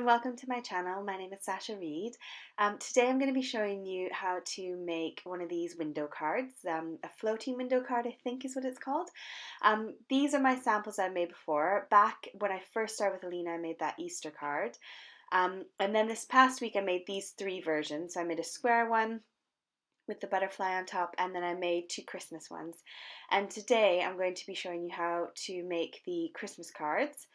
welcome to my channel. My name is Sasha Reade. Today I'm going to be showing you how to make one of these window cards, a floating window card I think is what it's called. These are my samples I've made before. Back when I first started with Alina I made that Easter card. And then this past week I made these three versions. So I made a square one with the butterfly on top, and then I made two Christmas ones. And today I'm going to be showing you how to make the Christmas cards.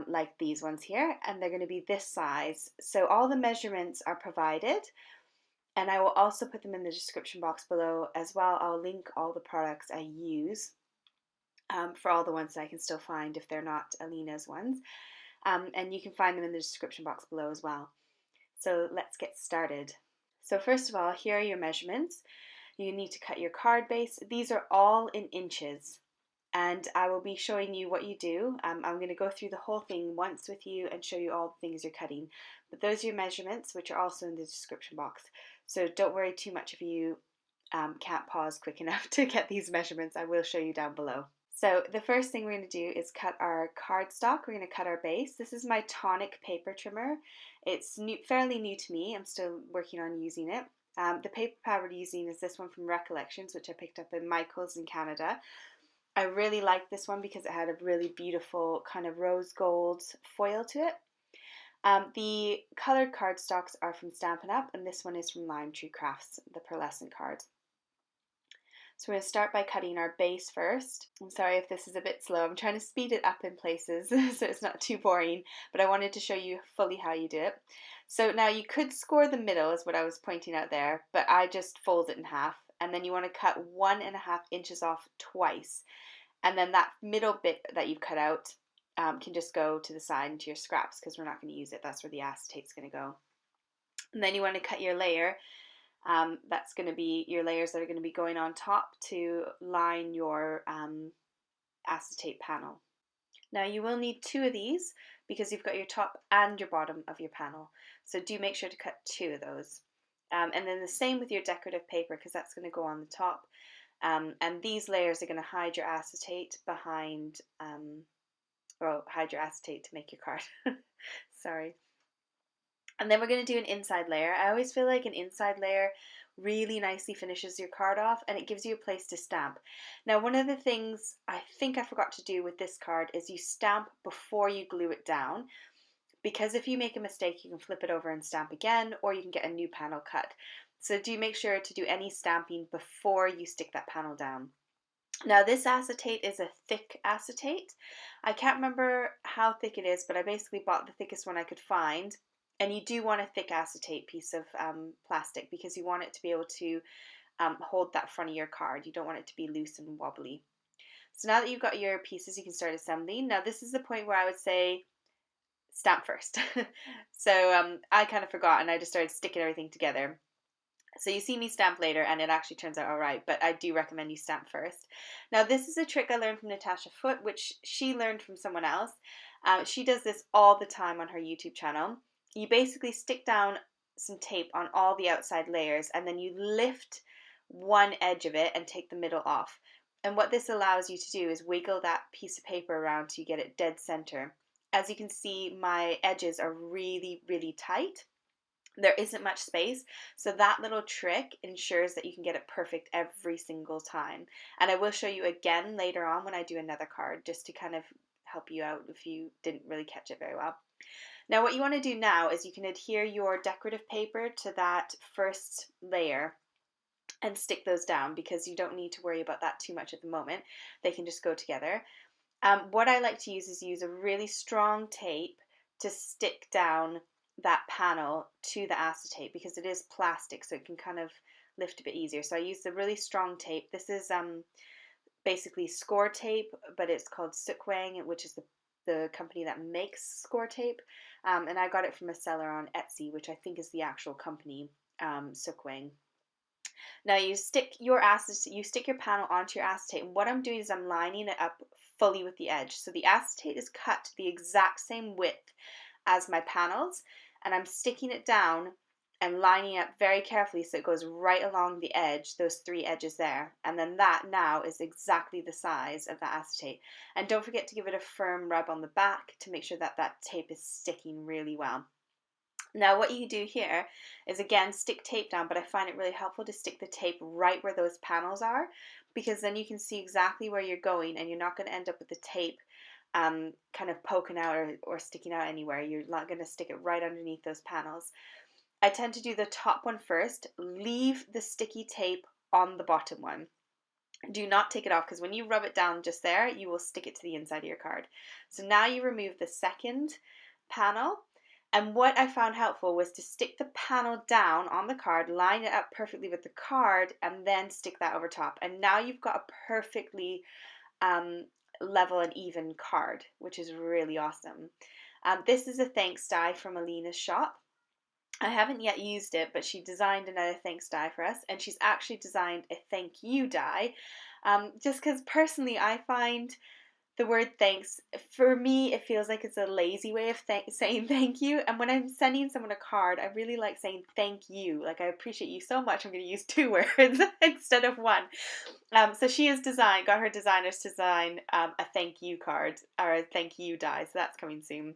Like these ones here, and they're going to be this size. So all the measurements are provided, and I will also put them in the description box below as well. I'll link all the products I use for all the ones that I can still find if they're not Alina's ones, and you can find them in the description box below as well. So let's get started. So first of all, here are your measurements. You need to cut your card base. These are all in inches. And I will be showing you what you do. I'm going to go through the whole thing once with you and show you all the things you're cutting. But those are your measurements, which are also in the description box. So don't worry too much if you can't pause quick enough to get these measurements. I will show you down below. So the first thing we're going to do is cut our cardstock. We're going to cut our base. This is my tonic paper trimmer. It's fairly new to me. I'm still working on using it. The paper pad we're using is this one from Recollections, which I picked up in Michael's in Canada. I really liked this one because it had a really beautiful kind of rose gold foil to it. The coloured cardstocks are from Stampin' Up, and this one is from Limetree Crafts, the pearlescent card. So we're going to start by cutting our base first. I'm sorry if this is a bit slow. I'm trying to speed it up in places so it's not too boring, but I wanted to show you fully how you do it. So now you could score the middle is what I was pointing out there, but I just fold it in half. And then you want to cut 1.5 inches off twice. And then that middle bit that you've cut out can just go to the side into your scraps because we're not going to use it. That's where the acetate's going to go. And then you want to cut your layer. That's going to be your layers that are going to be going on top to line your acetate panel. Now you will need two of these because you've got your top and your bottom of your panel. So do make sure to cut two of those. And then the same with your decorative paper because that's going to go on the top. And these layers are going to hide your acetate behind, hide your acetate to make your card. Sorry. And then we're going to do an inside layer. I always feel like an inside layer really nicely finishes your card off and it gives you a place to stamp. Now, one of the things I think I forgot to do with this card is you stamp before you glue it down. Because if you make a mistake, you can flip it over and stamp again, or you can get a new panel cut. So do make sure to do any stamping before you stick that panel down. Now this acetate is a thick acetate. I can't remember how thick it is, but I basically bought the thickest one I could find. And you do want a thick acetate piece of plastic because you want it to be able to hold that front of your card. You don't want it to be loose and wobbly. So now that you've got your pieces, you can start assembling. Now this is the point where I would say stamp first. So I kind of forgot and I just started sticking everything together. So you see me stamp later and it actually turns out alright, but I do recommend you stamp first. Now this is a trick I learned from Natasha Foote, which she learned from someone else. She does this all the time on her YouTube channel. You basically stick down some tape on all the outside layers and then you lift one edge of it and take the middle off. And what this allows you to do is wiggle that piece of paper around till you get it dead center. As you can see, my edges are really, really tight. There isn't much space, so that little trick ensures that you can get it perfect every single time. And I will show you again later on when I do another card, just to kind of help you out if you didn't really catch it very well. Now what you want to do now is you can adhere your decorative paper to that first layer and stick those down because you don't need to worry about that too much at the moment. They can just go together. What I like to use is use a really strong tape to stick down that panel to the acetate because it is plastic, so it can kind of lift a bit easier. So I use the really strong tape. This is basically score tape, but it's called Sukwang, which is the company that makes score tape. And I got it from a seller on Etsy, which I think is the actual company, Sukwang. Now you stick your panel onto your acetate, and what I'm doing is I'm lining it up fully with the edge. So the acetate is cut the exact same width as my panels, and I'm sticking it down and lining it up very carefully so it goes right along the edge, those 3 edges there. And then that now is exactly the size of that acetate. And don't forget to give it a firm rub on the back to make sure that that tape is sticking really well. Now what you do here is again stick tape down, but I find it really helpful to stick the tape right where those panels are, because then you can see exactly where you're going and you're not going to end up with the tape kind of poking out or sticking out anywhere. You're not going to stick it right underneath those panels. I tend to do the top one first, leave the sticky tape on the bottom one. Do not take it off, because when you rub it down just there, you will stick it to the inside of your card. So now you remove the second panel. And what I found helpful was to stick the panel down on the card, line it up perfectly with the card, and then stick that over top. And now you've got a perfectly level and even card, which is really awesome. This is a thanks die from Alina's shop. I haven't yet used it, but she designed another thanks die for us, and she's actually designed a thank you die. Just because personally I find the word thanks, for me, it feels like it's a lazy way of saying thank you. And when I'm sending someone a card, I really like saying thank you. Like, I appreciate you so much, I'm going to use 2 words instead of 1. So she has got her designers to design a thank you card, or a thank you die. So that's coming soon.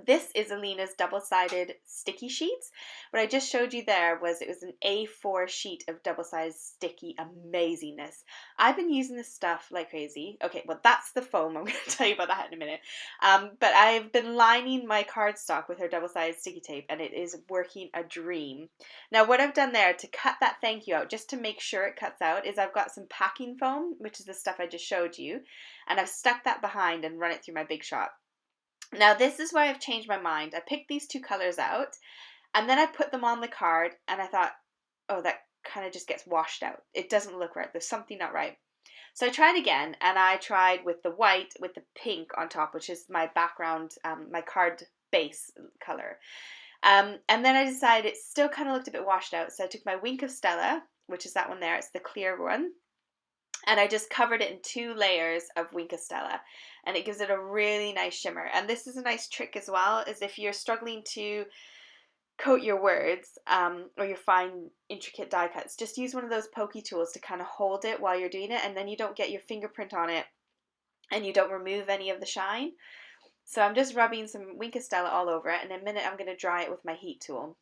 This is Alina's double-sided sticky sheets. What I just showed you there was it was an A4 sheet of double-sided sticky amazingness. I've been using this stuff like crazy. Okay, well that's the foam. I'm going to tell you about that in a minute. But I've been lining my cardstock with her double-sided sticky tape, and it is working a dream. Now what I've done there to cut that thank you out, just to make sure it cuts out, is I've got some packing foam, which is the stuff I just showed you, and I've stuck that behind and run it through my Big Shot. Now this is where I've changed my mind. I picked these 2 colors out, and then I put them on the card, and I thought, oh, that kind of just gets washed out. It doesn't look right. There's something not right. So I tried again, and I tried with the white with the pink on top, which is my background, my card base color. And then I decided it still kind of looked a bit washed out, so I took my Wink of Stella, which is that one there. It's the clear one. And I just covered it in 2 layers of Wink of Stella, and it gives it a really nice shimmer. And this is a nice trick as well, is if you're struggling to coat your words or your fine intricate die cuts, just use one of those pokey tools to kind of hold it while you're doing it, and then you don't get your fingerprint on it and you don't remove any of the shine. So I'm just rubbing some Wink of Stella all over it, and in a minute I'm going to dry it with my heat tool.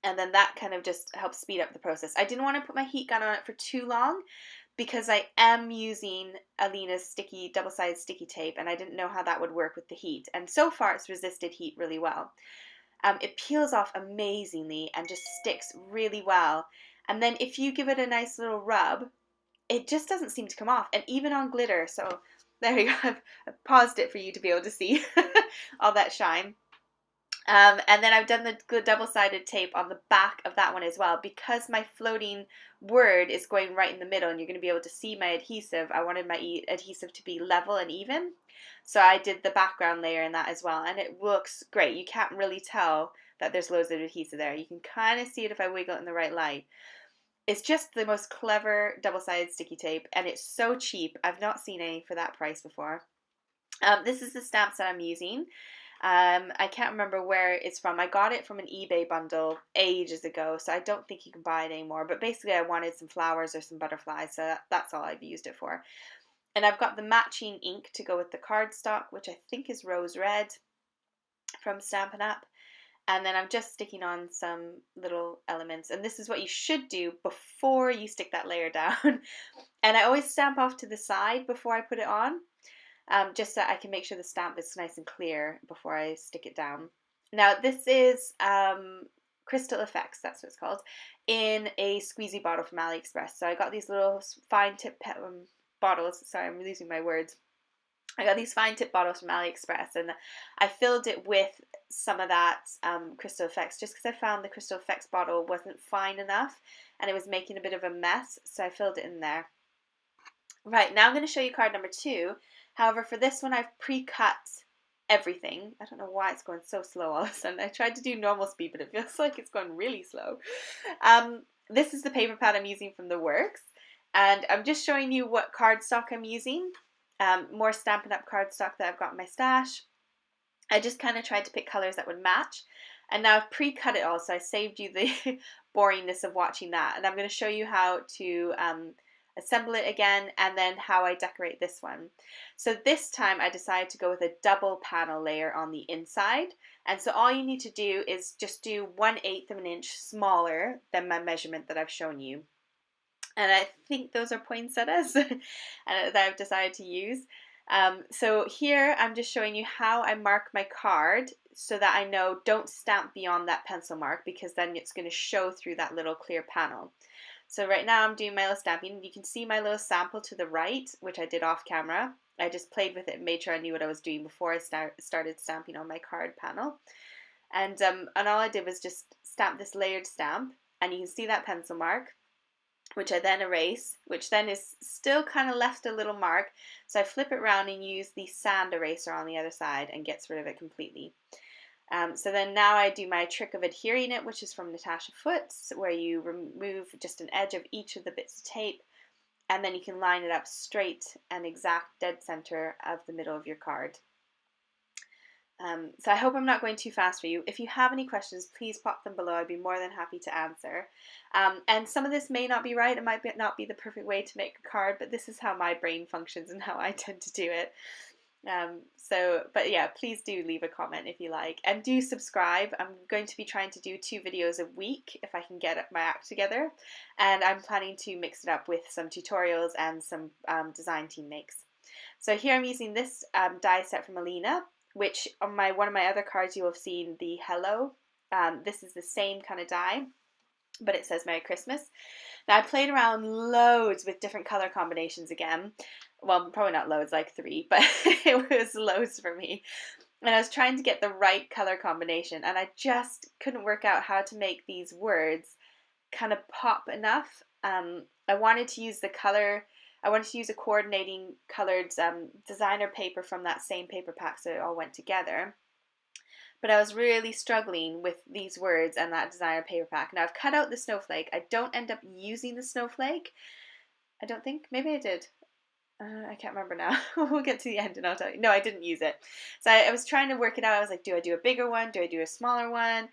And then that kind of just helps speed up the process. I didn't want to put my heat gun on it for too long, because I am using Alina's double-sided sticky tape, and I didn't know how that would work with the heat. And so far it's resisted heat really well. It peels off amazingly and just sticks really well. And then if you give it a nice little rub, it just doesn't seem to come off. And even on glitter, so there you go, I've paused it for you to be able to see all that shine. And then I've done the double-sided tape on the back of that one as well, because my floating word is going right in the middle and you're going to be able to see my adhesive. I wanted my adhesive to be level and even, so I did the background layer in that as well, and it looks great. You can't really tell that there's loads of adhesive there. You can kind of see it if I wiggle it in the right light. It's just the most clever double-sided sticky tape, and it's so cheap. I've not seen any for that price before. This is the stamps that I'm using. I can't remember where it's from. I got it from an eBay bundle ages ago, so I don't think you can buy it anymore. But basically I wanted some flowers or some butterflies, so that's all I've used it for. And I've got the matching ink to go with the cardstock, which I think is Rose Red from Stampin' Up. And then I'm just sticking on some little elements. And this is what you should do before you stick that layer down. And I always stamp off to the side before I put it on. Just so I can make sure the stamp is nice and clear before I stick it down. Now this is Crystal Effects, that's what it's called, in a squeezy bottle from AliExpress. So I got these little fine tip bottles, sorry I'm losing my words. I got these fine tip bottles from AliExpress, and I filled it with some of that Crystal Effects, just because I found the Crystal Effects bottle wasn't fine enough and it was making a bit of a mess, so I filled it in there. Right, now I'm going to show you card number 2. However, for this one, I've pre-cut everything. I don't know why it's going so slow all of a sudden. I tried to do normal speed, but it feels like it's going really slow. This is the paper pad I'm using from The Works, and I'm just showing you what cardstock I'm using. More Stampin' Up! Cardstock that I've got in my stash. I just kind of tried to pick colors that would match. And now I've pre-cut it all, so I saved you the boringness of watching that. And I'm going to show you how to assemble it again, and then how I decorate this one. So this time I decided to go with a double panel layer on the inside. And so all you need to do is just do 1/8 of an inch smaller than my measurement that I've shown you. And I think those are poinsettias that I've decided to use. So here I'm just showing you how I mark my card so that I know don't stamp beyond that pencil mark, because then it's going to show through that little clear panel. So right now I'm doing my little stamping. You can see my little sample to the right, which I did off camera. I just played with it and made sure I knew what I was doing before I started stamping on my card panel. And all I did was just stamp this layered stamp, and you can see that pencil mark, which I then erase, which then is still kind of left a little mark. So I flip it around and use the sand eraser on the other side and gets rid of it completely. So then now I do my trick of adhering it, which is from Natasha Foots, where you remove just an edge of each of the bits of tape, and then you can line it up straight and exact dead center of the middle of your card. So I hope I'm not going too fast for you. If you have any questions, please pop them below. I'd be more than happy to answer. And some of this may not be right. It might not be the perfect way to make a card, but this is how my brain functions and how I tend to do it. But yeah, please do leave a comment if you like, and do subscribe. I'm going to be trying to do 2 videos a week if I can get my act together, and I'm planning to mix it up with some tutorials and some design team makes. So here I'm using this die set from Alina, which on one of my other cards you will have seen the hello. This is the same kind of die, but it says Merry Christmas. Now I played around loads with different color combinations again. Well, probably not loads, like 3, but it was loads for me. And I was trying to get the right color combination, and I just couldn't work out how to make these words kind of pop enough. I wanted to use a coordinating colored designer paper from that same paper pack so it all went together. But I was really struggling with these words and that designer paper pack. Now I've cut out the snowflake. I don't end up using the snowflake. I don't think. Maybe I did. I can't remember now. We'll get to the end and I'll tell you. No, I didn't use it. So I was trying to work it out. I was like, do I do a bigger one? Do I do a smaller one?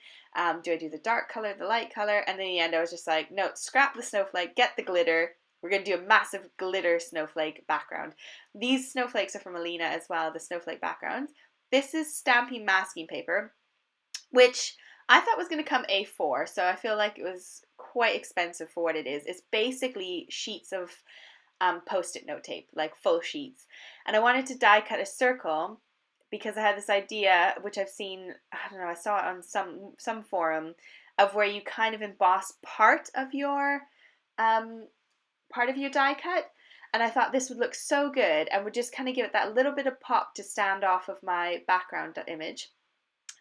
Do I do the dark color, the light color? And in the end I was just like, no, scrap the snowflake, get the glitter. We're going to do a massive glitter snowflake background. These snowflakes are from Alina as well, the snowflake backgrounds. This is stamping masking paper, which I thought was going to come A4, so I feel like it was quite expensive for what it is. It's basically sheets of post-it note tape, like full sheets. And I wanted to die cut a circle because I had this idea, which I've seen, I don't know, I saw it on some forum, of where you kind of emboss part of your die cut, and I thought this would look so good and would just kind of give it that little bit of pop to stand off of my background image.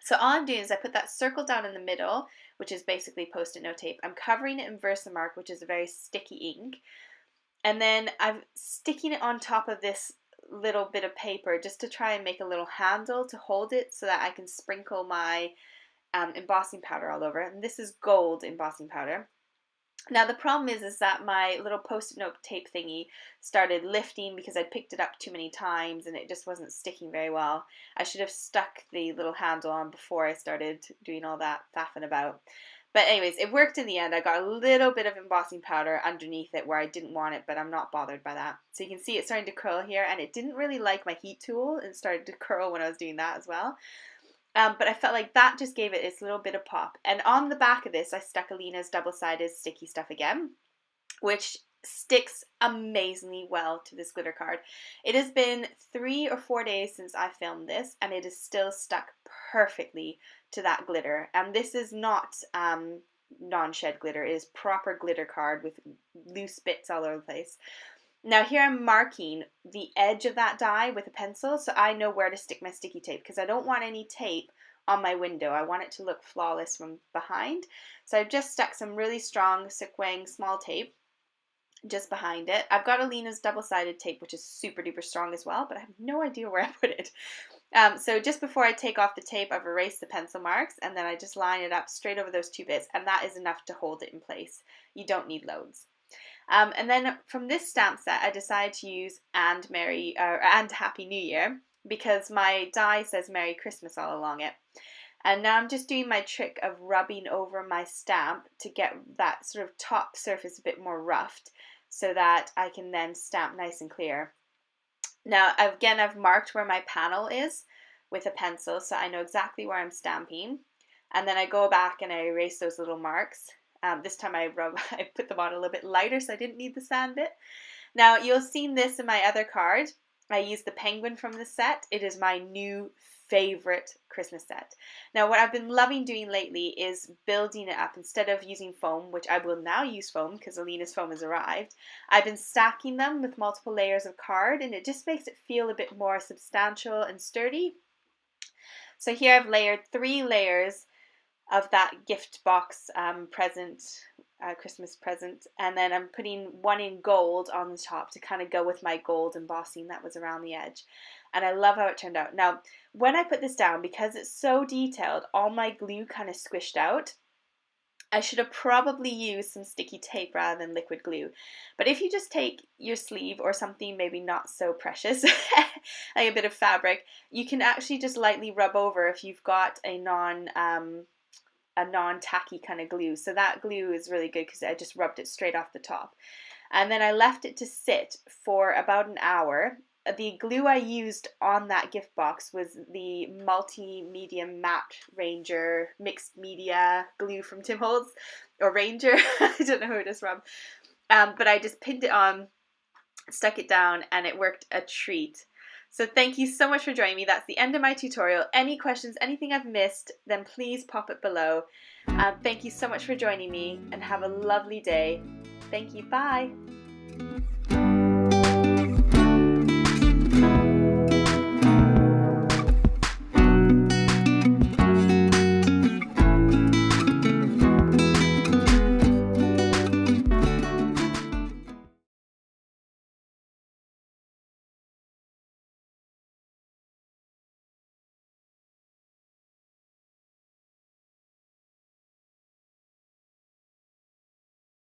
So all I'm doing is I put that circle down in the middle, which is basically post-it note tape. I'm covering it in Versamark, which is a very sticky ink, and then I'm sticking it on top of this little bit of paper just to try and make a little handle to hold it so that I can sprinkle my embossing powder all over. And this is gold embossing powder. Now the problem is that my little post-it note tape thingy started lifting because I picked it up too many times and it just wasn't sticking very well. I should have stuck the little handle on before I started doing all that faffing about. But anyways, it worked in the end. I got a little bit of embossing powder underneath it where I didn't want it, but I'm not bothered by that. So you can see it starting to curl here, and it didn't really like my heat tool. It started to curl when I was doing that as well. But I felt like that just gave it its little bit of pop. And on the back of this, I stuck Alina's double-sided sticky stuff again, which sticks amazingly well to this glitter card. It has been 3 or 4 days since I filmed this, and it is still stuck perfectly to that glitter. And this is not non-shed glitter. It is proper glitter card with loose bits all over the place. Now here I'm marking the edge of that die with a pencil so I know where to stick my sticky tape, because I don't want any tape on my window. I want it to look flawless from behind. So I've just stuck some really strong Sikwang small tape just behind it. I've got Alina's double-sided tape, which is super duper strong as well, but I have no idea where I put it. So just before I take off the tape, I've erased the pencil marks, and then I just line it up straight over those 2 bits, and that is enough to hold it in place. You don't need loads. And then from this stamp set, I decided to use and Happy New Year, because my die says Merry Christmas all along it. And now I'm just doing my trick of rubbing over my stamp to get that sort of top surface a bit more roughed so that I can then stamp nice and clear. Now, again, I've marked where my panel is with a pencil, so I know exactly where I'm stamping. And then I go back and I erase those little marks. This time I put them on a little bit lighter, so I didn't need the sand bit. Now, you'll have seen this in my other card. I used the penguin from the set. It is my new favorite Christmas set. Now, what I've been loving doing lately is building it up. Instead of using foam, which I will now use foam because Alina's foam has arrived, I've been stacking them with multiple layers of card, and it just makes it feel a bit more substantial and sturdy. So here I've layered 3 layers of that gift box Christmas present, and then I'm putting one in gold on the top to kind of go with my gold embossing that was around the edge, and I love how it turned out. Now, when I put this down, because it's so detailed, all my glue kind of squished out. I should have probably used some sticky tape rather than liquid glue. But if you just take your sleeve or something maybe not so precious, like a bit of fabric, you can actually just lightly rub over if you've got a non-tacky kind of glue. So that glue is really good because I just rubbed it straight off the top. And then I left it to sit for about an hour. The glue I used on that gift box was the multimedia matte Ranger mixed media glue from Tim Holtz, or Ranger, I don't know who it is from. But I just pinned it on, stuck it down, and it worked a treat. So thank you so much for joining me. That's the end of my tutorial. Any questions, anything I've missed, then please pop it below. Thank you so much for joining me, and have a lovely day. Thank you. Bye.